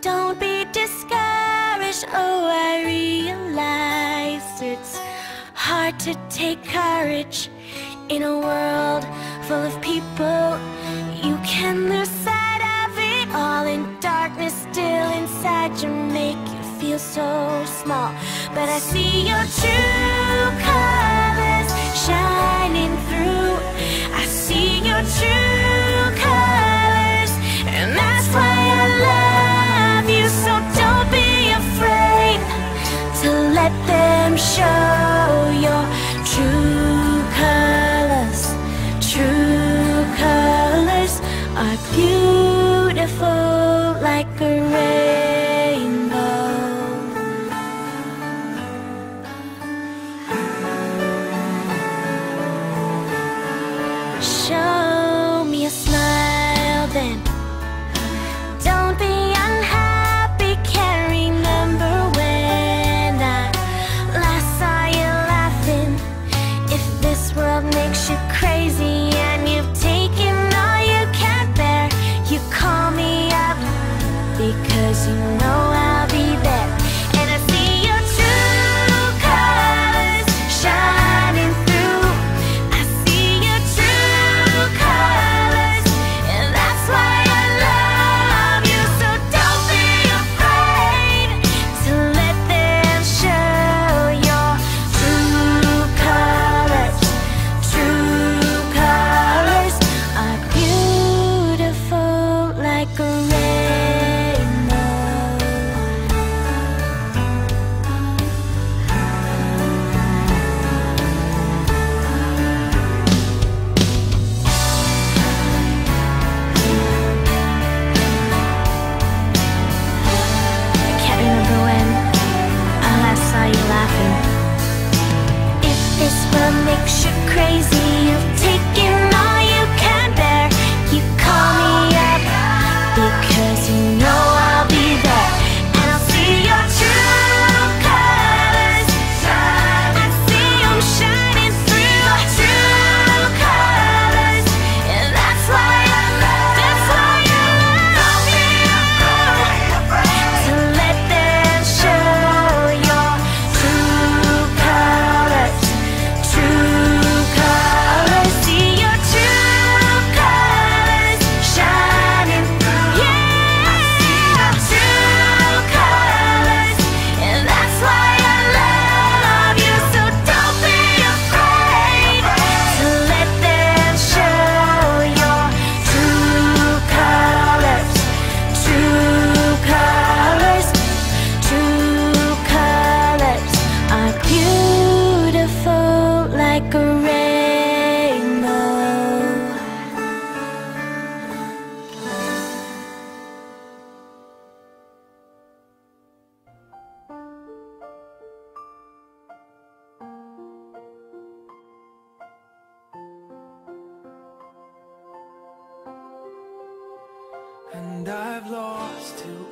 don't be discouraged. Oh, I realize it's hard to take courage in a world full of people. You can lose sight of it all, and darkness still inside you make you feel so small. But I see your true colors shining through. I see your true colors, and that's why I love you. So don't be afraid to let them show your true colors. True colors are beautiful like a rainbow. Show me a smile then. Don't be unhappy. Can't remember when I last saw you laughing. If this world makes you crazy and you've taken all you can bear, you call me up because you know I'll be there. And I see your true colors shining through. I see your true colors, and that's why I love you. So don't be afraid to let them show your true colors. True colors are beautiful like a rainbow. I can't remember when I last saw you laughing. If this world makes you crazy, you've taken all you can bear, you call me up because you know I'll be there. And I'll see your true colors. I see them shining through. True colors, and that's why I love you. To let them show your true colors. True colors, see your true colors shining through. Yeah, true colors, and that's why I love you. So don't be afraid to let them show your true colors. True colors, true colors are beautiful like a rainbow. And I've lost who